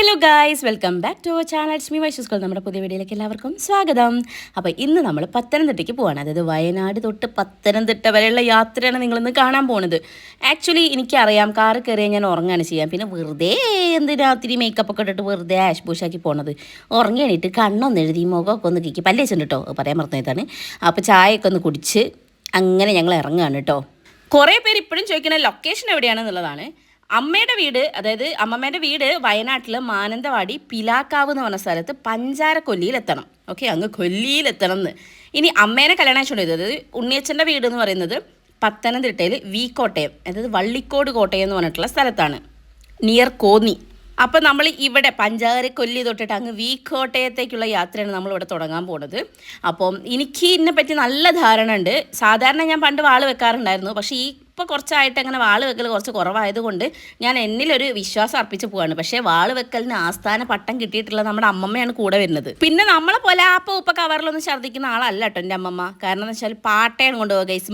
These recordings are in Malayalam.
Hello guys, welcome back to our channel. It's me വൈഷുസ്കൾ. നമ്മുടെ പുതിയ വീഡിയോയിലേക്ക് എല്ലാവർക്കും സ്വാഗതം. അപ്പോൾ ഇന്ന് നമ്മൾ പത്തനംതിട്ടയ്ക്ക് പോവാണ്. അതായത് വയനാട് തൊട്ട് പത്തനംതിട്ട വരെയുള്ള യാത്രയാണ് നിങ്ങളിന്ന് കാണാൻ പോകുന്നത്. ആക്ച്വലി എനിക്കറിയാം കാറ് കയറിയാൽ ഞാൻ ഉറങ്ങാണ് ചെയ്യാം. പിന്നെ വെറുതെ എന്തിനാ ഒത്തിരി മേക്കപ്പ് ഒക്കെ ഇട്ടിട്ട് വെറുതെ ആഷ് ബൂഷാക്കി പോണത്. ഉറങ്ങി എണീറ്റ് കണ്ണൊന്ന് എഴുതി മുഖമൊക്കെ ഒന്ന് കിക്കി പല്ല് വെച്ചിട്ടുണ്ട് കേട്ടോ, പറയാൻ മറന്നതാണ്. അപ്പോൾ ചായയൊക്കെ ഒന്ന് കുടിച്ച് അങ്ങനെ ഞങ്ങൾ ഇറങ്ങുകയാണ് കേട്ടോ. കുറേ പേര് ഇപ്പോഴും ചോദിക്കുന്ന ലൊക്കേഷൻ എവിടെയാണെന്നുള്ളതാണ്. അമ്മയുടെ വീട്, അതായത് അമ്മമ്മേൻ്റെ വീട് വയനാട്ടിൽ മാനന്തവാടി പിലാക്കാവ് എന്ന് പറഞ്ഞ സ്ഥലത്ത് പഞ്ചാര കൊല്ലിയിലെത്തണം. ഓക്കെ, അങ്ങ് കൊല്ലിയിലെത്തണം എന്ന്. ഇനി അമ്മേനെ കല്യാണം കഴിച്ചുകൊണ്ട്, അതായത് ഉണ്ണിയച്ഛൻ്റെ വീട് എന്ന് പറയുന്നത് പത്തനംതിട്ടയിൽ വി കോട്ടയം, അതായത് വള്ളിക്കോട് കോട്ടയം എന്ന് പറഞ്ഞിട്ടുള്ള സ്ഥലത്താണ്, നിയർ കോന്നി. അപ്പം നമ്മൾ ഇവിടെ പഞ്ചാര കൊല്ലി തൊട്ടിട്ട് അങ്ങ് വി കോട്ടയത്തേക്കുള്ള യാത്രയാണ് നമ്മളിവിടെ തുടങ്ങാൻ പോകുന്നത്. അപ്പം എനിക്ക് ഇതിനെപ്പറ്റി നല്ല ധാരണ ഉണ്ട്. സാധാരണ ഞാൻ പണ്ട് വാള് വെക്കാറുണ്ടായിരുന്നു, പക്ഷേ ഇപ്പോൾ കുറച്ചായിട്ട് അങ്ങനെ വാള് വെക്കൽ കുറച്ച് കുറവായതുകൊണ്ട് ഞാൻ എന്നിലൊരു വിശ്വാസം അർപ്പിച്ച് പോവാണ്. പക്ഷേ വാള് വെക്കലിന് ആസ്ഥാന പട്ടം കിട്ടിയിട്ടുള്ള നമ്മുടെ അമ്മമ്മയാണ് കൂടെ വരുന്നത്. പിന്നെ നമ്മളെ പോലെ ഉപ്പ കവറിലൊന്നും ഛർദ്ദിക്കുന്ന ആളല്ല കേട്ടോ എൻ്റെ അമ്മമ്മ. കാരണം എന്ന് വെച്ചാൽ പാട്ടയാണ് കൊണ്ടുപോകുക ഗൈസ്.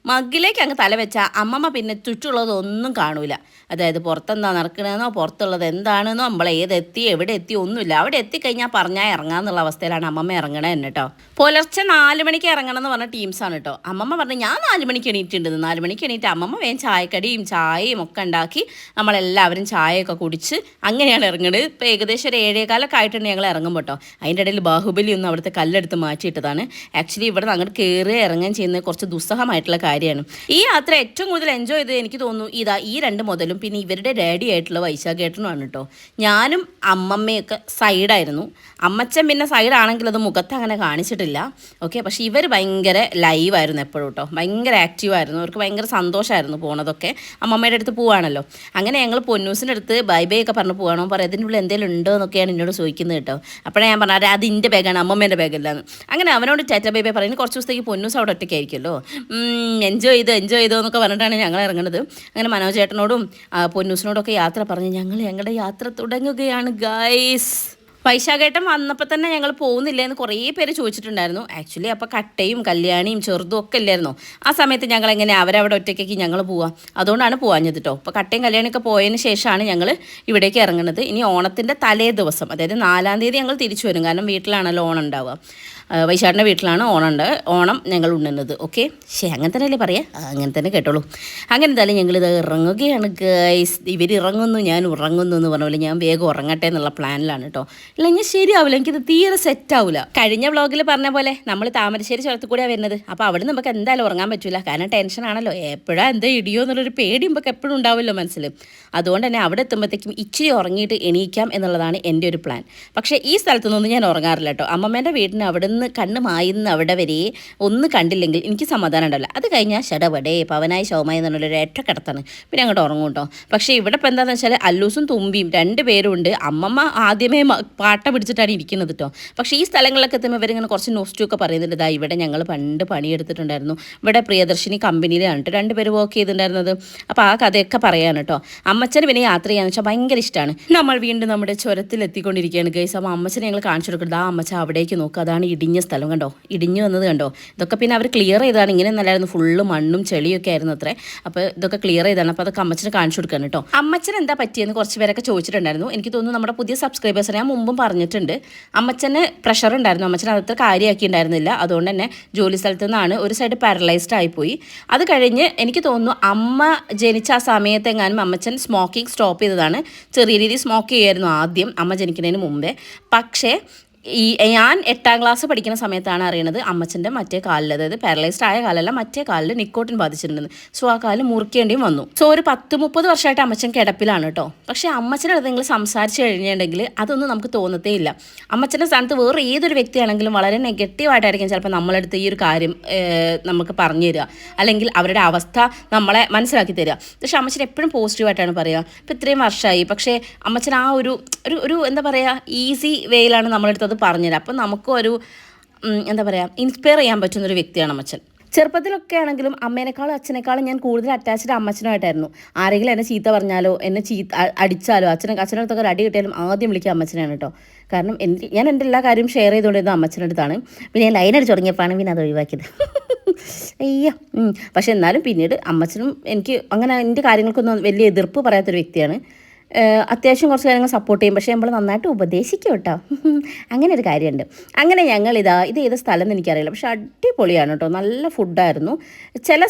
മഗ്ഗിലേക്ക് അങ്ങ് തല വെച്ചാൽ അമ്മമ്മ പിന്നെ ചുറ്റുള്ളതൊന്നും കാണൂല. അതായത് പുറത്തെന്താ നടക്കണമെന്നോ പുറത്തുള്ളത് എന്താണെന്നോ നമ്മളെ ഏതെത്തി എവിടെ എത്തി ഒന്നുമില്ല. അവിടെ എത്തിക്കഴിഞ്ഞാൽ പറഞ്ഞാൽ ഇറങ്ങാമെന്നുള്ള അവസ്ഥയിലാണ് അമ്മമ്മ ഇറങ്ങണേ തന്നെ കേട്ടോ. പുലർച്ചെ 4 മണിക്ക് ഇറങ്ങണം എന്ന് പറഞ്ഞ ടീംസാണ് കേട്ടോ. അമ്മമ്മ പറഞ്ഞു ഞാൻ 4 മണിക്ക് എണീറ്റുണ്ടെന്ന്. 4 മണിക്ക് എണീറ്റ് അമ്മമ്മ വേഗം ചായക്കടിയും ചായയും ഒക്കെ ഉണ്ടാക്കി നമ്മളെല്ലാവരും ചായയൊക്കെ കുടിച്ച് അങ്ങനെയാണ് ഇറങ്ങുന്നത്. ഇപ്പോൾ ഏകദേശം ഒരു 7:15 ആയിട്ടുണ്ട് ഞങ്ങൾ ഇറങ്ങുമ്പോൾ കേട്ടോ. അതിൻ്റെ ഇടയിൽ ബാഹുബലി ഒന്ന് അവിടുത്തെ കല്ലെടുത്ത് മാറ്റിയിട്ടതാണ്. ആക്ച്വലി ഇവിടെ നിന്ന് അങ്ങോട്ട് കയറി ഇറങ്ങാൻ ചെയ്യുന്നത് കുറച്ച് ദുസ്സഹമായിട്ടുള്ള കാര്യമാണ്. ഈ യാത്ര ഏറ്റവും കൂടുതൽ എൻജോയ് ചെയ്ത് എനിക്ക് തോന്നുന്നു ഈ 2 മുതലും പിന്നെ ഇവരുടെ ഡാഡി ആയിട്ടുള്ള വൈശാഖേട്ടനുമാണ് കേട്ടോ. ഞാനും അമ്മമ്മയൊക്കെ സൈഡായിരുന്നു. അമ്മച്ചൻ പിന്നെ സൈഡാണെങ്കിൽ അത് മുഖത്ത് അങ്ങനെ കാണിച്ചിട്ടില്ല. ഓക്കെ, പക്ഷേ ഇവർ ഭയങ്കര ലൈവായിരുന്നു എപ്പോഴും കേട്ടോ. ഭയങ്കര ആക്റ്റീവായിരുന്നു. അവർക്ക് ഭയങ്കര സന്തോഷമായിരുന്നു പോണതൊക്കെ. അമ്മമ്മയുടെ അടുത്ത് പോവാണല്ലോ. അങ്ങനെ ഞങ്ങൾ പൊന്നൂസിൻ്റെ അടുത്ത് ബൈ ബൈ ഒക്കെ പറഞ്ഞ് പോകണോ പറയാം. അതിൻ്റെ ഉള്ളിൽ എന്തെങ്കിലും ഉണ്ടോ എന്നൊക്കെയാണ് എന്നോട് ചോദിക്കുന്നത് കേട്ടോ. അപ്പോഴേ ഞാൻ പറഞ്ഞത് അത് എൻ്റെ ബാഗാണ്, അമ്മമ്മേൻ്റെ ബാഗല്ലാന്ന്. അങ്ങനെ അവനോട് ടാറ്റ ബൈ ബൈ പറയുന്നത്. കുറച്ച് ദിവസത്തേക്ക് പൊന്നൂസ് അവിടെ ഒറ്റയ്ക്കായിരിക്കുമല്ലോ. എൻജോയ് ചെയ്തോ എന്നൊക്കെ പറഞ്ഞിട്ടാണ് ഞങ്ങൾ ഇറങ്ങുന്നത്. അങ്ങനെ മനോജേട്ടനോടും പൊന്നൂസിനോടൊക്കെ യാത്ര പറഞ്ഞ് ഞങ്ങളുടെ യാത്ര തുടങ്ങുകയാണ് ഗൈസ്. വൈശാഖേട്ടൻ വന്നപ്പോൾ തന്നെ ഞങ്ങൾ പോകുന്നില്ല എന്ന് കുറേ പേര് ചോദിച്ചിട്ടുണ്ടായിരുന്നു. ആക്ച്വലി അപ്പോൾ കട്ടയും കല്യാണിയും ചെറുതും ഒക്കെ ഇല്ലായിരുന്നോ ആ സമയത്ത്. ഞങ്ങളെങ്ങനെ അവരവിടെ ഒറ്റയ്ക്ക് ഞങ്ങൾ പോവാം, അതുകൊണ്ടാണ് പോവാഞ്ഞത് കേട്ടോ. അപ്പോൾ കട്ടയും കല്യാണിയൊക്കെ പോയതിന് ശേഷമാണ് ഞങ്ങൾ ഇവിടേക്ക് ഇറങ്ങുന്നത്. ഇനി ഓണത്തിൻ്റെ തലേ ദിവസം, അതായത് 4-ാം തീയതി ഞങ്ങൾ തിരിച്ചു വരും. കാരണം വീട്ടിലാണല്ലോ ഓണം ഉണ്ടാവുക. വൈശാഖിൻ്റെ വീട്ടിലാണ് ഓണം ഞങ്ങൾ ഉണ്ണുന്നത്. ഓക്കെ, അങ്ങനെ തന്നെയല്ലേ പറയാം, അങ്ങനെ തന്നെ കേട്ടോളൂ. അങ്ങനെ എന്തായാലും ഞങ്ങളിത് ഇറങ്ങുകയാണ് ഗൈസ്. ഇവർ ഇറങ്ങുന്നു ഞാൻ ഉറങ്ങുന്നു എന്ന് പറഞ്ഞ പോലെ ഞാൻ വേഗം ഉറങ്ങട്ടെ എന്നുള്ള പ്ലാനിലാണ് കേട്ടോ. ഇല്ലെങ്കിൽ ശരിയാവില്ല, എനിക്കിത് തീരെ സെറ്റാവില്ല. കഴിഞ്ഞ വ്ളോഗിൽ പറഞ്ഞ പോലെ നമ്മൾ താമരശ്ശേരി ചുരത്തിൽ കൂടിയാണ് വരുന്നത്. അപ്പോൾ അവിടെ നമുക്ക് എന്തായാലും ഉറങ്ങാൻ പറ്റില്ല. കാരണം ടെൻഷനാണല്ലോ, എപ്പോഴാണ് എന്താ ഇടിയോ എന്നുള്ളൊരു പേടി നമുക്ക് എപ്പോഴും ഉണ്ടാവുമല്ലോ മനസ്സിൽ. അതുകൊണ്ട് തന്നെ അവിടെ എത്തുമ്പോഴത്തേക്കും ഇച്ചിരി ഉറങ്ങിയിട്ട് എണീക്കാം എന്നുള്ളതാണ് എൻ്റെ ഒരു പ്ലാൻ. പക്ഷേ ഈ സ്ഥലത്തുനിന്നൊന്നും ഞാൻ ഉറങ്ങാറില്ല കേട്ടോ. അമ്മമ്മേൻ്റെ വീടിന് അവിടെ നിന്ന് കണ്ണ് മായുന്ന അവിടെ വരെ ഒന്ന് കണ്ടില്ലെങ്കിൽ എനിക്ക് സമാധാനം ഉണ്ടാവില്ല. അത് കഴിഞ്ഞാൽ ഷടപടേ പവനായി ശോമായി എന്നുള്ളൊരു ഏറ്റക്കിടത്താണ്, പിന്നെ അങ്ങോട്ട് ഉറങ്ങും കേട്ടോ. പക്ഷേ ഇവിടെ ഇപ്പോൾ എന്താണെന്ന് വെച്ചാൽ അല്ലൂസും തുമ്പിയും 2 പേരും ഉണ്ട്. അമ്മമ്മ ആദ്യമേ പാട്ട പിടിച്ചിട്ടാണ് ഇരിക്കുന്നത് കേട്ടോ. പക്ഷേ ഈ സ്ഥലങ്ങളിലൊക്കെ എത്തുമ്പോൾ ഇവരിങ്ങനെ കുറച്ച് നോസ്റ്റൊക്കെ പറയുന്നുണ്ട്. ഇതാ ഇവിടെ ഞങ്ങൾ പണ്ട് പണിയെടുത്തിട്ടുണ്ടായിരുന്നു, ഇവിടെ പ്രിയദർശിനി കമ്പനിയിലാണ് 2 പേര് വർക്ക് ചെയ്തിട്ടുണ്ടായിരുന്നത്. അപ്പോൾ ആ കഥയൊക്കെ പറയാൻ കേട്ടോ. അമ്മച്ചന് പിന്നെ യാത്ര ചെയ്യാന്ന് വെച്ചാൽ ഭയങ്കര ഇഷ്ടമാണ്. നമ്മൾ വീണ്ടും നമ്മുടെ ചുരത്തിൽ എത്തിക്കൊണ്ടിരിക്കുകയാണ് ഗൈസ്. അപ്പോൾ അമ്മച്ചനെ ഞങ്ങൾ കാണിച്ചു കൊടുക്കുന്നത്. ആ അമ്മച്ച അവിടേക്ക് നോക്കുക, അതാണ് ഇടിഞ്ഞ സ്ഥലം കണ്ടോ, ഇടിഞ്ഞു വന്നത് കണ്ടോ. ഇതൊക്കെ പിന്നെ അവർ ക്ലിയർ ചെയ്താണ്. ഇങ്ങനെ നല്ലായിരുന്നു, ഫുള്ള് മണ്ണും ചെളിയൊക്കെ ആയിരുന്നു അത്രേ. അപ്പോൾ ഇതൊക്കെ ക്ലിയർ ചെയ്താണ്. അപ്പോൾ അതൊക്കെ അമ്മച്ചനെ കാണിച്ചു കൊടുക്കാൻ കേട്ടോ. അമ്മച്ചൻ എന്താ പറ്റിയെന്ന് കുറച്ച് പേരൊക്കെ ചോദിച്ചിട്ടുണ്ടായിരുന്നു. എനിക്ക് തോന്നുന്നു നമ്മുടെ പുതിയ സബ്സ്ക്രൈബേഴ്സിനെ ഞാൻ മുമ്പും പറഞ്ഞിട്ടുണ്ട്. അമ്മച്ചന് പ്രഷർ ഉണ്ടായിരുന്നു, അമ്മച്ചൻ അതത്ര കാര്യമാക്കി ഉണ്ടായിരുന്നില്ല. അതുകൊണ്ട് തന്നെ ജോലി സ്ഥലത്തു നിന്നാണ് ഒരു സൈഡ് പാരലൈസ്ഡ് ആയിപ്പോയി. അത് കഴിഞ്ഞ് എനിക്ക് തോന്നുന്നു അമ്മ ജനിച്ച ആ സമയത്തെങ്ങാനും അമ്മച്ചൻ സ്മോക്കിംഗ് സ്റ്റോപ്പ് ചെയ്തതാണ്. ചെറിയ രീതിയിൽ സ്മോക്ക് ചെയ്യുമായിരുന്നു ആദ്യം അമ്മ ജനിക്കുന്നതിന് മുമ്പേ. പക്ഷേ ഞാൻ 8ാം ക്ലാസ് പഠിക്കുന്ന സമയത്താണ് അറിയണത് അമ്മച്ചൻ്റെ മറ്റേ കാലിൽ, അതായത് പാരലൈസ്ഡ് ആയ കാലല്ല മറ്റേ കാലിൽ നിക്കോട്ടിൻ ബാധിച്ചിട്ടുണ്ടെന്ന്. സോ ആ കാല് മുറിക്കേണ്ടിയും വന്നു. സോ ഒരു 10-30 വർഷമായിട്ട് അമ്മച്ചൻ കിടപ്പിലാണ് കേട്ടോ. പക്ഷേ അമ്മച്ചൻ്റെ അടുത്ത് നിങ്ങൾ സംസാരിച്ച് കഴിഞ്ഞിട്ടുണ്ടെങ്കിൽ അതൊന്നും നമുക്ക് തോന്നത്തേ ഇല്ല. അമ്മച്ചൻ്റെ സ്ഥാനത്ത് വേറെ ഏതൊരു വ്യക്തിയാണെങ്കിലും വളരെ നെഗറ്റീവായിട്ടായിരിക്കും ചിലപ്പോൾ നമ്മളടുത്ത് ഈ ഒരു കാര്യം നമുക്ക് പറഞ്ഞു തരിക, അല്ലെങ്കിൽ അവരുടെ അവസ്ഥ നമ്മളെ മനസ്സിലാക്കി തരിക. പക്ഷേ അമ്മച്ചൻ എപ്പോഴും പോസിറ്റീവായിട്ടാണ് പറയുക. ഇപ്പോൾ ഇത്രയും വർഷമായി, പക്ഷേ അമ്മച്ചൻ ആ ഒരു എന്താ പറയുക ഈസി വേയിലാണ് നമ്മളടുത്ത് അത് പറഞ്ഞുതരാം. അപ്പം നമുക്കും ഒരു എന്താ പറയുക ഇൻസ്പയർ ചെയ്യാൻ പറ്റുന്നൊരു വ്യക്തിയാണ് അമ്മച്ചൻ. ചെറുപ്പത്തിലൊക്കെ ആണെങ്കിലും അമ്മേനേക്കാളും അച്ഛനേക്കാളും ഞാൻ കൂടുതൽ അറ്റാച്ച്ഡ് അമ്മച്ചനുമായിട്ടായിരുന്നു. ആരെങ്കിലും എന്നെ ചീത്ത പറഞ്ഞാലോ എന്നെ അടിച്ചാലോ അച്ഛനടുത്തൊക്കെ ഒരു അടി കിട്ടിയാലും ആദ്യം വിളിക്കുക അമ്മച്ചനാണ് കേട്ടോ. കാരണം ഞാൻ എൻ്റെ എല്ലാ കാര്യവും ഷെയർ ചെയ്തുകൊണ്ടിരുന്നത് അമ്മച്ചൻ്റെ അടുത്താണ്. പിന്നെ ഞാൻ ലൈൻ അടിച്ച് തുടങ്ങിയപ്പോഴാണ് പിന്നെ അത് ഒഴിവാക്കിയത്. അയ്യോ. പക്ഷെ എന്നാലും പിന്നീട് അമ്മച്ചനും എനിക്ക് അങ്ങനെ എൻ്റെ കാര്യങ്ങൾക്കൊന്നും വലിയ എതിർപ്പ് പറയാത്തൊരു വ്യക്തിയാണ്. അത്യാവശ്യം കുറച്ച് കാര്യങ്ങൾ സപ്പോർട്ട് ചെയ്യും. പക്ഷേ നമ്മൾ നന്നായിട്ട് ഉപദേശിക്കും കേട്ടോ. അങ്ങനെ ഒരു കാര്യമുണ്ട്. അങ്ങനെ ഇത് ഏത് സ്ഥലം എന്ന് എനിക്കറിയില്ല, പക്ഷേ അടിപൊളിയാണ് കേട്ടോ. നല്ല ഫുഡായിരുന്നു. ചില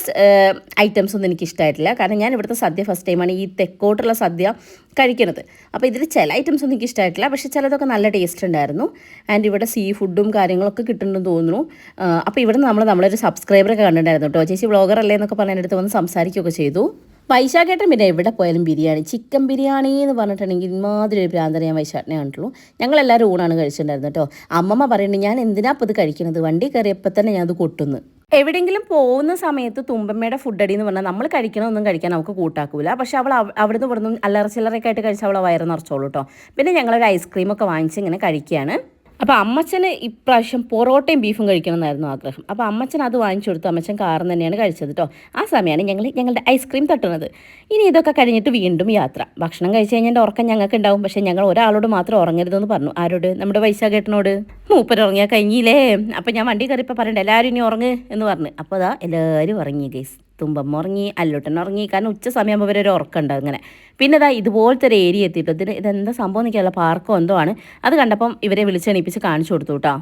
ഐറ്റംസ് ഒന്നും എനിക്ക് ഇഷ്ടമായിട്ടില്ല. കാരണം ഞാൻ ഇവിടുത്തെ സദ്യ ഫസ്റ്റ് ടൈമാണ് ഈ തെക്കോട്ടുള്ള സദ്യ കഴിക്കുന്നത്. അപ്പോൾ ഇതിൽ ചില ഐറ്റംസ് ഒന്നും എനിക്ക് ഇഷ്ടമായിട്ടില്ല, പക്ഷേ ചിലതൊക്കെ നല്ല ടേസ്റ്റ് ഉണ്ടായിരുന്നു. ആൻഡ് ഇവിടെ സീ ഫുഡും കാര്യങ്ങളൊക്കെ കിട്ടുന്നുണ്ടെന്ന് തോന്നുന്നു. അപ്പോൾ ഇവിടെ നമ്മളൊരു സബ്സ്ക്രൈബറൊക്കെ കണ്ടിട്ടുണ്ടായിരുന്നു കേട്ടോ. ചേച്ചി വ്ളോഗർ അല്ലേ എന്നൊക്കെ പറഞ്ഞ എൻ്റെ അടുത്ത് വന്ന് സംസാരിക്കുകയൊക്കെ ചെയ്തു. വൈശാഖേട്ടൻ പിന്നെ എവിടെ പോയാലും ബിരിയാണി, ചിക്കൻ ബിരിയാണി എന്ന് പറഞ്ഞിട്ടുണ്ടെങ്കിൽ ഇമാതിരി ഒരു ഭ്രാന്തനെ ഞാൻ വൈശാഖനെ കണ്ടുള്ളൂ. ഞങ്ങളെല്ലാവരും ഊണാണ് കഴിച്ചിട്ടുണ്ടായിരുന്നു കേട്ടോ. അമ്മമ്മ പറയുന്നുണ്ട് ഞാൻ എന്തിനാ ഇപ്പോൾ ഇത് കഴിക്കുന്നത്, വണ്ടി കയറിയപ്പോൾ തന്നെ ഞാൻ അത് കൊട്ടുന്നു. എവിടെയെങ്കിലും പോകുന്ന സമയത്ത് തുമ്പമ്മയുടെ ഫുഡടി എന്ന് പറഞ്ഞാൽ നമ്മൾ കഴിക്കണമൊന്നും കഴിക്കാൻ നമുക്ക് കൂട്ടാക്കൂല. പക്ഷെ അവൾ അവിടുന്ന് ഇവിടുന്ന് അല്ലറ ചില്ലറയൊക്കെ ആയിട്ട് കഴിച്ചാൽ അവളെ വയറ് നിറച്ചോളൂ കേട്ടോ. പിന്നെ ഞങ്ങളൊരു ഐസ്ക്രീമൊക്കെ വാങ്ങിച്ച് ഇങ്ങനെ കഴിക്കുകയാണ്. അപ്പോൾ അമ്മച്ചന് ഇപ്രാവശ്യം പൊറോട്ടയും ബീഫും കഴിക്കണമെന്നായിരുന്നു ആഗ്രഹം. അപ്പോൾ അമ്മച്ചൻ അത് വാങ്ങിച്ചു കൊടുത്തു. അമ്മച്ചൻ കാറിൽ തന്നെയാണ് കഴിച്ചത് കേട്ടോ. ആ സമയമാണ് ഞങ്ങളുടെ ഐസ്ക്രീം തട്ടുന്നത്. ഇനി ഇതൊക്കെ കഴിഞ്ഞിട്ട് വീണ്ടും യാത്ര. ഭക്ഷണം കഴിച്ച് കഴിഞ്ഞാൽ ഉറക്കം ഞങ്ങൾക്ക് ഉണ്ടാവും. പക്ഷേ ഞങ്ങൾ ഒരാളോട് മാത്രം ഉറങ്ങരുതെന്ന് പറഞ്ഞു. ആരോട്? നമ്മുടെ വൈശാഖേട്ടനോട്. മൂപ്പര് ഉറങ്ങിയാൽ കഴിഞ്ഞില്ലേ. അപ്പോൾ ഞാൻ വണ്ടി കയറിയപ്പോൾ പറയണ്ട എല്ലാവരും ഇനി ഉറങ്ങ് എന്ന് പറഞ്ഞു. അപ്പോൾ അതാ എല്ലാവരും ഉറങ്ങി ഗൈസ്. തുമ്പമ്മ ഉറങ്ങി, അല്ലുട്ടൻ ഉറങ്ങി. കാരണം ഉച്ച സമയമാകുമ്പോൾ ഇവരൊരു ഉറക്കമുണ്ട് അങ്ങനെ. പിന്നെ ഇതുപോലത്തെ ഒരു ഏരിയ എത്തിയിട്ട് ഇതെന്താ സംഭവം എനിക്കല്ല, പാർക്കോ എന്തോ ആണ്. അത് കണ്ടപ്പം ഇവരെ വിളിച്ചെണീപ്പിച്ച് കാണിച്ചു കൊടുത്തു കേട്ടോ.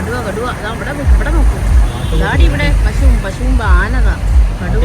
കടുവ ഇവിടെ നോക്കൂ. ഇതാടി ഇവിടെ പശുവും ആനതാ കടുവ.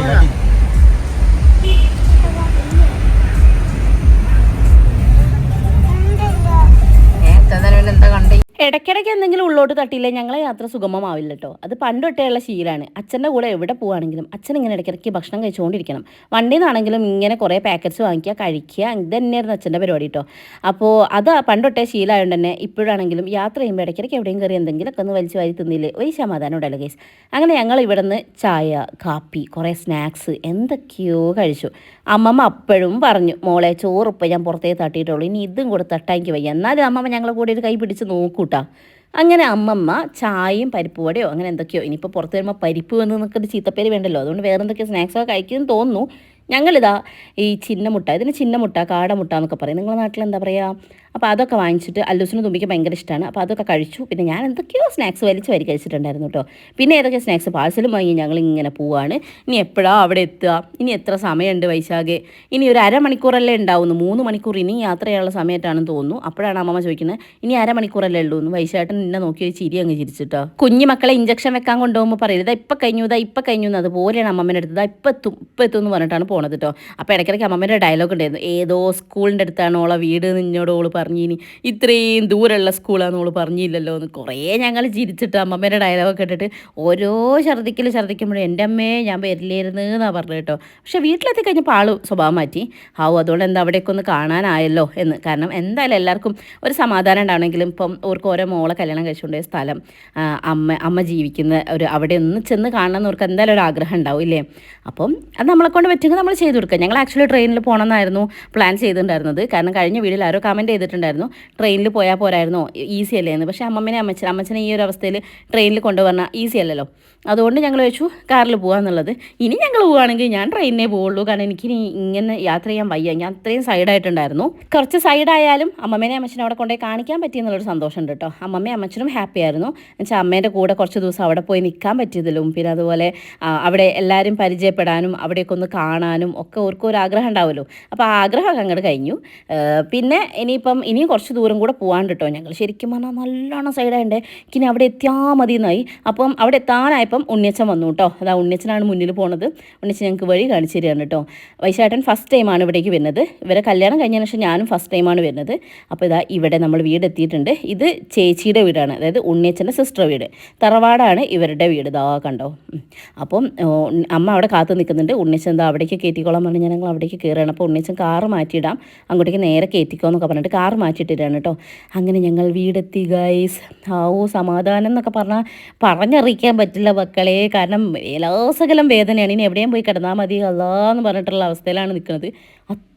എന്താ കണ്ടേ? ഇടയ്ക്കിടയ്ക്ക് എന്തെങ്കിലും ഉള്ളോട്ട് തട്ടിയില്ലേ ഞങ്ങളെ യാത്ര സുഗമമാവില്ല കേട്ടോ. അത് പണ്ട് തൊട്ടേയുള്ള ശീലമാണ്. അച്ഛൻ്റെ കൂടെ എവിടെ പോവുകയാണെങ്കിലും അച്ഛൻ ഇങ്ങനെ ഇടയ്ക്കിടയ്ക്ക് ഭക്ഷണം കഴിച്ചുകൊണ്ടിരിക്കണം. വണ്ടിയിൽ നിന്നാണെങ്കിലും ഇങ്ങനെ കുറേ പാക്കറ്റ്സ് വാങ്ങിക്കുക, കഴിക്കുക. ഇത് തന്നെയായിരുന്നു അച്ഛൻ്റെ പരിപാടി കേട്ടോ. അപ്പോൾ അത് പണ്ട് തൊട്ടേ ശീലമായതുകൊണ്ട് തന്നെ ഇപ്പോഴാണെങ്കിലും യാത്ര ചെയ്യുമ്പോൾ ഇടയ്ക്കിടയ്ക്ക് എവിടെയും കയറി എന്തെങ്കിലുമൊക്കെ ഒന്ന് വലിച്ച് വാരി തിന്നില്ലേ ഒരു സമാധാനം ഉണ്ടല്ലോ കേസ്. അങ്ങനെ ഞങ്ങൾ ഇവിടെ നിന്ന് ചായ, കാപ്പി, കുറേ സ്നാക്സ് എന്തൊക്കെയോ കഴിച്ചു. അമ്മമ്മ അപ്പോഴും പറഞ്ഞു മോളെ ചോറിപ്പോൾ ഞാൻ പുറത്തേക്ക് തട്ടിയിട്ടുള്ളൂ, ഇനി ഇതും കൂടെ തട്ടാൻ എനിക്ക് വയ്യ. എന്നാലും അമ്മമ്മ ഞങ്ങളെ കൂടെ ഒരു കൈ പിടിച്ച് നോക്കൂട്ടാ. അങ്ങനെ അമ്മമ്മ ചായയും പരിപ്പ് വടയോ അങ്ങനെ എന്തൊക്കെയോ, ഇനിയിപ്പോൾ പുറത്ത് വരുമ്പോൾ പരിപ്പ് വന്ന് നിൽക്കുന്ന ചീത്തപ്പേര് വേണ്ടല്ലോ, അതുകൊണ്ട് വേറെ എന്തൊക്കെയോ സ്നാക്സൊക്കെ കഴിക്കുമെന്ന് തോന്നുന്നു. ഞങ്ങളിതാ ഈ ചിന്നമുട്ട, ഇതിന് ചിന്നമുട്ട, കാടമുട്ട എന്നൊക്കെ പറയും. നിങ്ങളുടെ നാട്ടിൽ എന്താ പറയുക? അപ്പോൾ അതൊക്കെ വാങ്ങിച്ചിട്ട് അല്ലൂസിന് തുമ്പിക്ക് ഭയങ്കര ഇഷ്ടമാണ്. അപ്പോൾ അതൊക്കെ കഴിച്ചു. പിന്നെ ഞാൻ എന്തൊക്കെയോ സ്നാക്സ് വലിച്ച് വരി കഴിച്ചിട്ടുണ്ടായിരുന്നു കേട്ടോ. പിന്നെ ഏതൊക്കെ സ്നാക്സ് പാഴ്സലും വാങ്ങി ഞങ്ങളിങ്ങനെ പോവാണ്. ഇനി എപ്പോഴാണ് അവിടെ എത്തുക? ഇനി എത്ര സമയമുണ്ട് വൈശാഖേ? ഇനി ഒരു അരമണിക്കൂറല്ലേ ഉണ്ടാവുന്നു. 3 മണിക്കൂർ ഇനി യാത്ര ചെയ്യാനുള്ള സമയത്താണെന്ന് തോന്നുന്നു. അപ്പോഴാണ് അമ്മമ്മ ചോദിക്കുന്നത് ഇനി അരമണിക്കൂറല്ലേ ഉള്ളൂ എന്ന്. വൈശാഖേട്ടൻ എന്നെ നോക്കി ചിരി അങ്ങ് ചിരിച്ചിട്ടോ. കുഞ്ഞു മക്കളെ ഇഞ്ചക്ഷൻ വെക്കാൻ കൊണ്ടുപോകുമ്പോൾ പറയരുത് ഇപ്പം കഴിഞ്ഞു എന്ന്. അതുപോലെയാണ് അമ്മമ്മേൻ്റെ അടുത്ത് ഇപ്പം എത്തും എന്ന് പറഞ്ഞിട്ടാണ് പോണത് കേട്ടോ. അപ്പോൾ ഇടയ്ക്കിടയ്ക്ക് അമ്മമ്മേൻ്റെ ഡയലോഗ് ഉണ്ടായിരുന്നു. ഏതോ സ്കൂളിൻ്റെ അടുത്താണ് ഓളെ വീട് നിന്നോട് ഓള് പറഞ്ഞിനി, ഇത്രയും ദൂരമുള്ള സ്കൂളാണെന്ന് ഓള് പറഞ്ഞില്ലല്ലോ എന്ന്. കുറേ ഞങ്ങൾ ചിരിച്ചിട്ട് അമ്മമ്മേൻ്റെ ഡയലോഗ് കേട്ടിട്ട് ഓരോ ഛർദ്ദിക്കുമ്പോഴും എൻ്റെ അമ്മയെ ഞാൻ വരില്ലായിരുന്നു എന്നാണ് പറഞ്ഞത് കേട്ടോ. പക്ഷേ വീട്ടിലെത്തി കഴിഞ്ഞപ്പോൾ ആൾ സ്വഭാവം മാറ്റി. അതുകൊണ്ട് എന്താ അവിടേക്ക് ഒന്ന് കാണാനായല്ലോ എന്ന്. കാരണം എന്തായാലും എല്ലാവർക്കും ഒരു സമാധാനം ഉണ്ടാവണമെങ്കിലും ഇപ്പം അവർക്ക് ഓരോ മോളെ കല്യാണം കഴിച്ചുകൊണ്ടേ സ്ഥലം, അമ്മ ജീവിക്കുന്ന ഒരു അവിടെ ഒന്ന് ചെന്ന് കാണണമെന്ന് അവർക്ക് എന്തായാലും ഒരു ആഗ്രഹം ഉണ്ടാവും ഇല്ലേ. അപ്പം അത് നമ്മളെക്കൊണ്ട് പറ്റുമെങ്കിൽ നമ്മൾ ചെയ്തു കൊടുക്കുക. ഞങ്ങൾ ആക്ച്വലി ട്രെയിനിൽ പോകണമെന്നായിരുന്നു പ്ലാൻ ചെയ്തിട്ടുണ്ടായിരുന്നത്. കാരണം കഴിഞ്ഞ വീഡിയോയിൽ ആരോ കമൻറ്റ് ചെയ്തിട്ടുണ്ടായിരുന്നു ട്രെയിനിൽ പോയാൽ പോരായിരുന്നോ, ഈസി അല്ലേ എന്ന്. പക്ഷേ അമ്മച്ചനെ ഈ ഒരു അവസ്ഥയിൽ ട്രെയിനിൽ കൊണ്ടുവന്നാൽ ഈസി അല്ലല്ലോ. അതുകൊണ്ട് ഞങ്ങൾ വെച്ചു കാറിൽ പോകാമെന്നുള്ളത്. ഇനി ഞങ്ങൾ പോവുകയാണെങ്കിൽ ഞാൻ ട്രെയിനിനെ പോവുള്ളൂ. കാരണം എനിക്കിനി ഇങ്ങനെ യാത്ര ചെയ്യാൻ വയ്യ. ഞാൻ അത്രയും സൈഡായിട്ടുണ്ടായിരുന്നു. കുറച്ച് സൈഡായാലും അമ്മമ്മേനെ അമ്മച്ചനെ അവിടെ കൊണ്ടുപോയി കാണിക്കാൻ പറ്റിയെന്നുള്ളൊരു സന്തോഷമുണ്ട് കേട്ടോ. അമ്മമ്മയും അമ്മച്ചനും ഹാപ്പി ആയിരുന്നു. എന്നുവെച്ചാൽ അമ്മേൻ്റെ കൂടെ കുറച്ച് ദിവസം അവിടെ പോയി നിൽക്കാൻ പറ്റിയതിലും പിന്നെ അതുപോലെ അവിടെ എല്ലാവരും പരിചയപ്പെടാനും അവിടെയൊക്കെ ഒന്ന് കാണാനും ഒക്കെ ഓർക്കും ഒരു ആഗ്രഹം ഉണ്ടാവുമല്ലോ. അപ്പോൾ ആ ആഗ്രഹമൊക്കെ അങ്ങോട്ട് കഴിഞ്ഞു. പിന്നെ ഇനിയും കുറച്ച് ദൂരം കൂടെ പോകാണ്ട് കേട്ടോ. ഞങ്ങൾ ശരിക്കും പറഞ്ഞാൽ നല്ലോണം സൈഡായിട്ടുണ്ട്. ഇനി അവിടെ എത്തിയാൽ മതി എന്നായി. അപ്പം അവിടെ എത്താനായപ്പം ഉണ്ണിയച്ചൻ വന്നു കേട്ടോ. അതാ ഉണ്ണിയച്ചനാണ് മുന്നിൽ പോണത്. ഉണ്ണിയച്ചൻ ഞങ്ങൾക്ക് വഴി കാണിച്ചു തരികയാണ് കേട്ടോ. വൈശാഖേട്ടൻ ഫസ്റ്റ് ടൈമാണ് ഇവിടേക്ക് വരുന്നത്. ഇവരെ കല്യാണം കഴിഞ്ഞതിന് ശേഷം ഞാനും ഫസ്റ്റ് ടൈമാണ് വരുന്നത്. അപ്പോൾ ഇവിടെ നമ്മൾ വീട് എത്തിയിട്ടുണ്ട്. ഇത് ചേച്ചിയുടെ വീടാണ്, അതായത് ഉണ്ണിയച്ചൻ്റെ സിസ്റ്റർ വീട്. തറവാടാണ് ഇവരുടെ വീട്. ഇതാ കണ്ടോ. അപ്പം അമ്മ അവിടെ കാത്തു നിൽക്കുന്നുണ്ട്. ഉണ്ണിയച്ചൻ എന്താ അവിടേക്ക് കയറ്റിക്കോളാൻ പറഞ്ഞ് ഞങ്ങൾ അവിടേക്ക് കയറുകയാണ്. അപ്പോൾ ഉണ്ണിയച്ചൻ കാറ് മാറ്റിയിടാം, അങ്ങോട്ടേക്ക് നേരെ കയറ്റിക്കോ എന്നൊക്കെ പറഞ്ഞിട്ട് കാറ് മാറ്റിയിട്ടിട്ടാണ് കേട്ടോ. അങ്ങനെ ഞങ്ങൾ വീടെത്തി ഗൈസ്. സമാധാനം എന്നൊക്കെ പറഞ്ഞറിയിക്കാൻ പറ്റില്ല മക്കളെ. കാരണം എല്ലാസകലം വേദനയാണ്. ഇനി എവിടെയും പോയി കിടന്നാൽ മതി അല്ലാന്ന് പറഞ്ഞിട്ടുള്ള അവസ്ഥയിലാണ് നിൽക്കുന്നത്.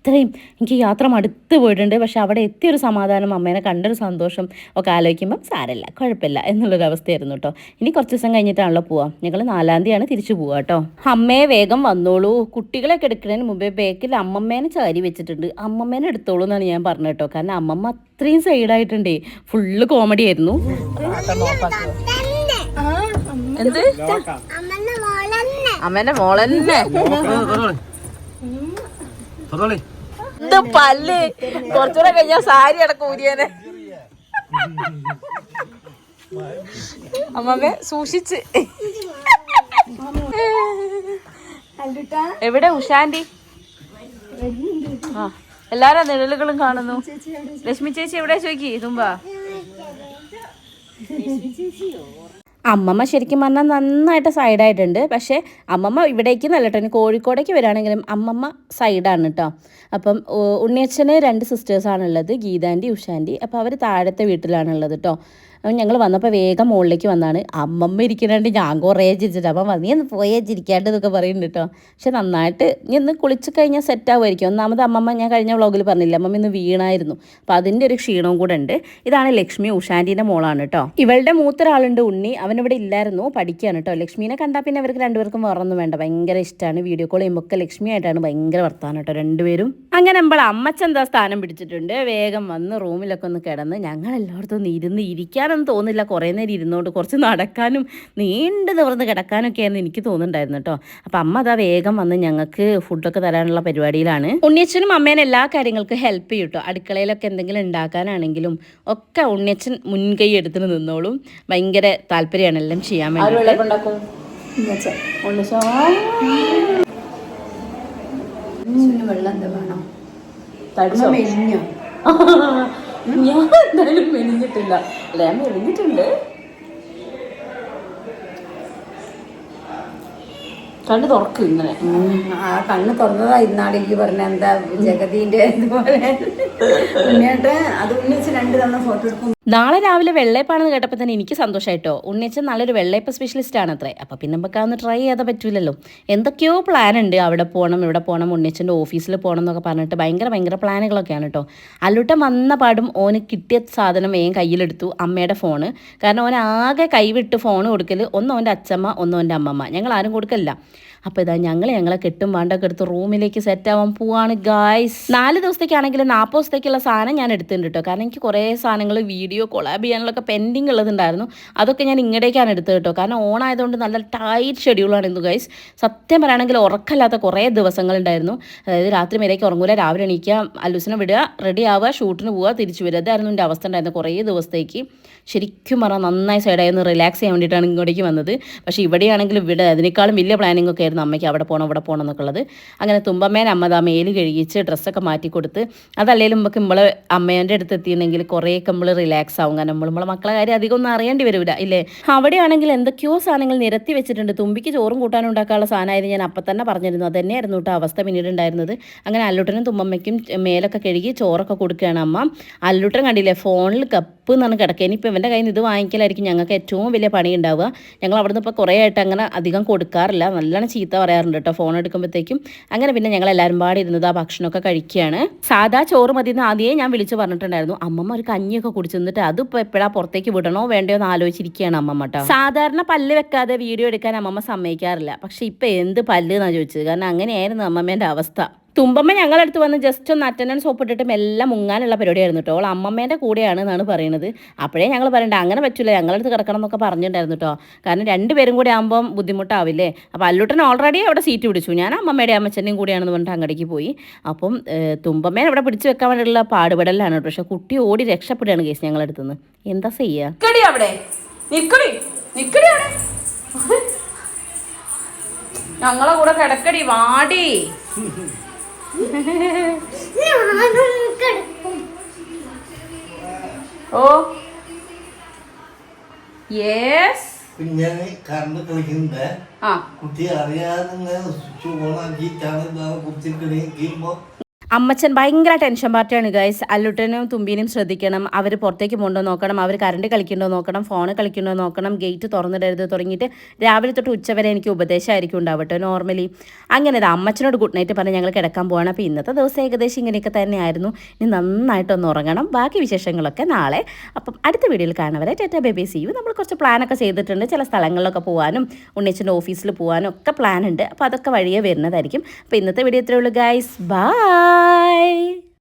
അത്രയും എനിക്ക് യാത്ര മടുത്ത് പോയിട്ടുണ്ട്. പക്ഷെ അവിടെ എത്തിയൊരു സമാധാനം, അമ്മേനെ കണ്ടൊരു സന്തോഷം ഒക്കെ ആലോചിക്കുമ്പം സാരമില്ല, കുഴപ്പമില്ല എന്നുള്ളൊരവസ്ഥയായിരുന്നു കേട്ടോ. ഇനി കുറച്ച് ദിവസം കഴിഞ്ഞിട്ടാണല്ലോ പോവാം. ഞങ്ങൾ 4-ാം തീയതിയാണ് തിരിച്ചു പോവുക കേട്ടോ. അമ്മയെ വേഗം വന്നോളൂ, കുട്ടികളൊക്കെ എടുക്കുന്നതിന് മുമ്പേ ബേക്കിൽ അമ്മമ്മേനെ ചാരി വെച്ചിട്ടുണ്ട്, അമ്മമ്മേനെ എടുത്തോളൂ എന്നാണ് ഞാൻ പറഞ്ഞത് കേട്ടോ. കാരണം അമ്മമ്മ അത്രയും സൈഡായിട്ടുണ്ടേ, ഫുള്ള് കോമഡി ആയിരുന്നു. എന്ത് അമ്മേന്റെ മോളന്നെ എന്ത് പല്ല്, കുറച്ചുകൂടെ കഴിഞ്ഞാ സാരി അടക്കം ഊരിയാനെ. അമ്മമ്മ സൂക്ഷിച്ച്. എവിടെ ഉഷാന്റി? ആ എല്ലാരും നിഴലുകളും കാണുന്നു. ലക്ഷ്മി ചേച്ചി എവിടെ ചോദിക്കി തുമ്പാ? അമ്മമ്മ ശരിക്കും പറഞ്ഞാൽ നന്നായിട്ട് സൈഡായിട്ടുണ്ട്. പക്ഷേ അമ്മമ്മ ഇവിടേക്ക് നല്ല കേട്ടോ, കോഴിക്കോടേക്ക് വരികയാണെങ്കിലും അമ്മമ്മ സൈഡാണ് കേട്ടോ. അപ്പം ഉണ്ണിയച്ഛന് 2 സിസ്റ്റേഴ്സാണുള്ളത്, ഗീതാൻറ്റി ഉഷാൻറ്റി. അപ്പോൾ അവർ താഴത്തെ വീട്ടിലാണുള്ളത് കേട്ടോ. അപ്പം ഞങ്ങൾ വന്നപ്പോൾ വേഗം മുകളിലേക്ക് വന്നാണ്. അമ്മമ്മ ഇരിക്കണാണ്ട് ഞാൻ കുറേ ചിരിച്ചിട്ട് അമ്മ നീ ഒന്ന് പോയേ ചിരിക്കാണ്ട് എന്നൊക്കെ പറയുന്നുണ്ട് കേട്ടോ. പക്ഷെ നന്നായിട്ട് ഇനി ഒന്ന് കുളിച്ച് കഴിഞ്ഞാൽ സെറ്റാവുമായിരിക്കും. ഒന്നാമത് അമ്മമ്മ ഞാൻ കഴിഞ്ഞ വ്ളോഗിൽ പറഞ്ഞില്ല, അമ്മമ്മ ഇന്ന് വീണായിരുന്നു. അപ്പോൾ അതിൻ്റെ ഒരു ക്ഷീണവും കൂടെ ഉണ്ട്. ഇതാണ് ലക്ഷ്മി, ഉഷാൻറ്റീൻ്റെ മോളാണ് കേട്ടോ. ഇവളുടെ മൂത്തൊരാളുണ്ട് ഉണ്ണി, അവനിവിടെ ഇല്ലായിരുന്നു, പഠിക്കുകയാണ് കേട്ടോ. ലക്ഷ്മീനെ കണ്ടാൽ പിന്നെ അവർക്ക് രണ്ടുപേർക്കും വേറൊന്നും വേണ്ട, ഭയങ്കര ഇഷ്ടമാണ്. വീഡിയോ കോൾ ചെയ്യുമ്പോൾ ഒക്കെ ലക്ഷ്മി ആയിട്ടാണ് ഭയങ്കര വർത്താനം കേട്ടോ രണ്ടുപേരും. അങ്ങനെ നമ്മൾ അമ്മച്ചെന്താ സ്ഥാനം പിടിച്ചിട്ടുണ്ട്. വേഗം വന്ന് റൂമിലൊക്കെ ഒന്ന് കിടന്ന് ഞങ്ങളെല്ലായിടത്തും ഒന്ന് ഇരുന്ന് ഇരിക്കാനൊന്നും തോന്നില്ല. കുറേ നേരം ഇരുന്നോണ്ട് കുറച്ച് നടക്കാനും നീണ്ടു നിവർന്ന് കിടക്കാനൊക്കെയായിരുന്നു എനിക്ക് തോന്നുന്നുണ്ടായിരുന്നു കേട്ടോ. അപ്പം അമ്മ അതാ വേഗം വന്ന് ഞങ്ങൾക്ക് ഫുഡൊക്കെ തരാനുള്ള പരിപാടിയിലാണ്. ഉണ്ണിയച്ഛനും അമ്മേനെ എല്ലാ കാര്യങ്ങൾക്കും ഹെൽപ്പ് ചെയ്യും കേട്ടോ. അടുക്കളയിലൊക്കെ എന്തെങ്കിലും ഉണ്ടാക്കാനാണെങ്കിലും ഒക്കെ ഉണ്ണിയച്ഛൻ മുൻകൈ എടുത്തിന് നിന്നോളും. ഭയങ്കര താല്പര്യമാണ് എല്ലാം ചെയ്യാൻ വേണ്ടി. ഞാൻ എന്തായാലും മെലിഞ്ഞിട്ടില്ല, അല്ല ഞാൻ മെലിഞ്ഞിട്ടുണ്ട്. കണ്ണ് തുറക്കും ഇങ്ങനെ. ആ കണ്ണ് തുറന്നതാ ഇന്നാളേക്ക് പറഞ്ഞ എന്താ ജഗതീന്റെ ഇതുപോലെ അത് ഉണ്ണിച്ച് 2 തവണ ഫോട്ടോ എടുക്കും. നാളെ രാവിലെ വെള്ളയപ്പാണെന്ന് കേട്ടപ്പോൾ തന്നെ എനിക്ക് സന്തോഷമായിട്ടോ. ഉണ്ണിയച്ഛൻ നല്ലൊരു വെള്ളയപ്പ സ്പെഷ്യലിസ്റ്റ് ആണ് അത്രേ. അപ്പോൾ പിന്നെ നമുക്ക് അതൊന്ന് ട്രൈ ചെയ്യാതെ പറ്റൂലല്ലോ. എന്തൊക്കെയോ പ്ലാൻ ഉണ്ട്, അവിടെ പോകണം ഇവിടെ പോകണം ഉണ്ണിയച്ഛൻ്റെ ഓഫീസിൽ പോകണം എന്നൊക്കെ പറഞ്ഞിട്ട് ഭയങ്കര പ്ലാനുകളൊക്കെയാണ് കേട്ടോ. അല്ലൂട്ടം വന്ന പാടും ഓന് കിട്ടിയ സാധനം വേഗം കയ്യിലെടുത്തു, അമ്മയുടെ ഫോണ്. കാരണം ഓൻ ആകെ കൈവിട്ട് ഫോൺ കൊടുക്കൽ ഒന്ന് ഓൻ്റെ അച്ഛമ്മ ഒന്ന് ഓൻ്റെ അമ്മമ്മ, ഞങ്ങൾ ആരും കൊടുക്കലില്ല. അപ്പോൾ ഇതാ ഞങ്ങളെ കെട്ടും വേണ്ടൊക്കെ എടുത്ത് റൂമിലേക്ക് സെറ്റ് ആവാൻ പോവാണ് ഗായ്സ്. 4 ദിവസത്തേക്കാണെങ്കിൽ 40 ദിവസത്തേക്കുള്ള സാധനം ഞാൻ എടുത്തിട്ടുണ്ട് കേട്ടോ. കാരണം എനിക്ക് കുറേ സാധനങ്ങൾ വീഡിയോ കൊളാബ് ചെയ്യാനുള്ളൊക്കെ പെൻഡിങ് ഉള്ളതുണ്ടായിരുന്നു. അതൊക്കെ ഞാൻ ഇങ്ങടേക്കാണ് എടുത്തത് കേട്ടോ. കാരണം ഓണായതുകൊണ്ട് നല്ല ടൈറ്റ് ഷെഡ്യൂളാണ് ഇന്ന് ഗൈസ്. സത്യം പറയുകയാണെങ്കിൽ ഉറക്കമില്ലാത്ത കുറേ ദിവസങ്ങളുണ്ടായിരുന്നു. അതായത് രാത്രി മേലേക്ക് ഉറങ്ങൂല, രാവിലെ എണീക്കുക, അല്ലൂസിനെ വിടുക, റെഡി ആവുക, ഷൂട്ടിന് പോവുക, തിരിച്ചു വരിക. അതായിരുന്നു എൻ്റെ അവസ്ഥ ഉണ്ടായിരുന്നു കുറേ ദിവസത്തേക്ക്. ശരിക്കും പറഞ്ഞാൽ നന്നായി സൈഡായി ഒന്ന് റിലാക്സ് ചെയ്യാൻ വേണ്ടിയിട്ടാണ് ഇങ്ങോട്ടേക്ക് വന്നത്. പക്ഷേ ഇവിടെയാണെങ്കിലും അതിനേക്കാളും വലിയ പ്ലാനിങ് ഒക്കെ ആയിരുന്നു അമ്മയ്ക്ക്, അവിടെ പോകണം ഇവിടെ പോകണം എന്നൊക്കെ ഉള്ളത്. അങ്ങനെ തുമ്പമ്മേനെ അമ്മ ആ മേല് കഴുകിച്ച് ഡ്രസ്സൊക്കെ മാറ്റി കൊടുത്ത്, അതല്ലെങ്കിലും നമുക്ക് നമ്മളെ അമ്മേൻ്റെ അടുത്ത് എത്തിയിട്ടുണ്ടെങ്കിൽ കുറേയൊക്കെ നമ്മൾ റിലാക്സ് ആവും. കാരണം നമ്മളെ മക്കളെ കാര്യം അധികം ഒന്നും അറിയേണ്ടി വരില്ല ഇല്ലേ. അവിടെയാണെങ്കിൽ എന്തൊക്കെയോ സാധനങ്ങൾ നിരത്തി വെച്ചിട്ടുണ്ട്. തുമ്പിക്ക് ചോറും കൂട്ടാനും ഉണ്ടാക്കാനുള്ള സാധനമായിരുന്നു, ഞാൻ അപ്പം തന്നെ പറഞ്ഞിരുന്നു. അത് തന്നെയായിരുന്നു കേട്ടോ അവസ്ഥ പിന്നീട് ഉണ്ടായിരുന്നത്. അങ്ങനെ അല്ലൂട്ടനും തുമ്പമ്മയ്ക്കും മേലൊക്കെ കഴുകി ചോറൊക്കെ കൊടുക്കുകയാണ് അമ്മ. അല്ലൂട്ടൻ കണ്ടില്ലേ ഫോണിൽ കപ്പ് എന്നാണ് കിടക്കുക. ഇനിയിപ്പോൾ ഇവൻ്റെ കയ്യിൽ നിന്ന് ഇത് വാങ്ങിക്കലായിരിക്കും ഞങ്ങൾക്ക് ഏറ്റവും വലിയ പണി ഉണ്ടാവുക. ഞങ്ങൾ അവിടുന്ന് ഇപ്പോൾ കുറേ ആയിട്ട് അങ്ങനെ അധികം കൊടുക്കാറില്ല, നല്ലോണം ചീത്ത പറയാറുണ്ട് കേട്ടോ ഫോൺ എടുക്കുമ്പോഴത്തേക്കും. അങ്ങനെ പിന്നെ ഞങ്ങൾ എല്ലാവരും പാടി ഇരുന്നത് ആ ഭക്ഷണമൊക്കെ കഴിക്കുകയാണ്. സാധാ ചോറ് മതി എന്ന് ആദ്യമേ ഞാൻ വിളിച്ച് പറഞ്ഞിട്ടുണ്ടായിരുന്നു. അമ്മമ്മ ഒരു കഞ്ഞിയൊക്കെ കുടിച്ചു നിന്നിട്ട് അതിപ്പോൾ എപ്പോഴാണ് പുറത്തേക്ക് വിടണോ വേണ്ടയോ എന്ന് ആലോചിച്ചിരിക്കുകയാണ് അമ്മമ്മ കേട്ടോ. സാധാരണ പല്ല് വെക്കാതെ വീഡിയോ എടുക്കാൻ അമ്മമ്മ സമ്മതിക്കാറില്ല. പക്ഷെ ഇപ്പം എന്ത് പല്ല് എന്നാണ് ചോദിച്ചത്. കാരണം അങ്ങനെയായിരുന്നു അമ്മമ്മേൻ്റെ അവസ്ഥ. തുമ്പമ്മ ഞങ്ങളടുത്ത് വന്ന് ജസ്റ്റ് ഒന്ന് അറ്റൻഡൻസ് ഒപ്പിട്ടിട്ടും എല്ലാം മുങ്ങാനുള്ള പരിപാടിയായിരുന്നു കേട്ടോ. അവൾ അമ്മമ്മേൻ്റെ കൂടെയാണ് എന്നാണ് പറയുന്നത്. അപ്പോഴേ ഞങ്ങൾ പറയണ്ട അങ്ങനെ പറ്റില്ല, ഞങ്ങളടുത്ത് കിടക്കണം എന്നൊക്കെ പറഞ്ഞിട്ടുണ്ടായിരുന്നു കേട്ടോ. കാരണം 2 പേരും കൂടി ആകുമ്പം ബുദ്ധിമുട്ടാവില്ലേ. അപ്പോൾ അല്ലൂട്ടൻ ഓൾറെഡി അവിടെ സീറ്റ് പിടിച്ചു, ഞാൻ അമ്മമ്മയുടെ അമ്മച്ചൻ്റെയും കൂടിയാണെന്ന് പറഞ്ഞിട്ട് അങ്ങടേക്ക് പോയി. അപ്പം തുമ്പമ്മേനെ അവിടെ പിടിച്ച് വെക്കാൻ വേണ്ടിയുള്ള പാടുപെടലാണ് കേട്ടോ. പക്ഷെ കുട്ടി ഓടി രക്ഷപ്പെടുകയാണ് കേസ് ഞങ്ങളടുത്ത് നിന്ന്. എന്താ ചെയ്യുക? അവിടെ ഞങ്ങളെ കൂടെ കിടക്കടി വാടി. ഓ യെസ് കുഞ്ഞാന് കറണ്ട് കളിക്കുന്നത് കുട്ടി അറിയാതെ സ്വിച്ച് ഓൺ ആക്കിയിട്ടാണ് കുറിച്ചിട്ട് അമ്മച്ചൻ ഭയങ്കര ടെൻഷൻ പാർട്ടിയാണ് ഗൈസ്. അല്ലുട്ടനും തുമ്പീനും ശ്രദ്ധിക്കണം, അവർ പുറത്തേക്ക് പോകണ്ടോ നോക്കണം, അവർ കറണ്ട് കളിക്കണ്ടോ നോക്കണം, ഫോൺ കളിക്കണ്ടോ നോക്കണം, ഗേറ്റ് തുറന്നിടരുത് തുടങ്ങിയിട്ട് രാവിലെ തൊട്ട് ഉച്ചവരെ എനിക്ക് ഉപദേശമായിരിക്കും ഉണ്ടാവട്ടെ നോർമലി. അങ്ങനെ അമ്മച്ചനോട് ഗുഡ് നൈറ്റ് പറഞ്ഞ് ഞങ്ങൾ കിടക്കാൻ പോവാണ്. അപ്പോൾ ഇന്നത്തെ ദിവസം ഏകദേശം ഇങ്ങനെയൊക്കെ തന്നെയായിരുന്നു. ഇനി നന്നായിട്ടൊന്ന് ഉറങ്ങണം. ബാക്കി വിശേഷങ്ങളൊക്കെ നാളെ. അപ്പം അടുത്ത വീഡിയോയിൽ കാണുവരെ ടാറ്റാ ബേബി സീ യു. നമ്മൾ കുറച്ച് പ്ലാനൊക്കെ ചെയ്തിട്ടുണ്ട്, ചില സ്ഥലങ്ങളിലൊക്കെ പോകാനും ഉണ്ണിച്ചൻ്റെ ഓഫീസിൽ പോകാനും ഒക്കെ പ്ലാൻ ഉണ്ട്. അപ്പോൾ അതൊക്കെ വഴിയേ വരുന്നതായിരിക്കും. അപ്പോൾ ഇന്നത്തെ വീഡിയോ ഇത്രയേ ഉള്ളൂ ഗൈസ്. ബൈ.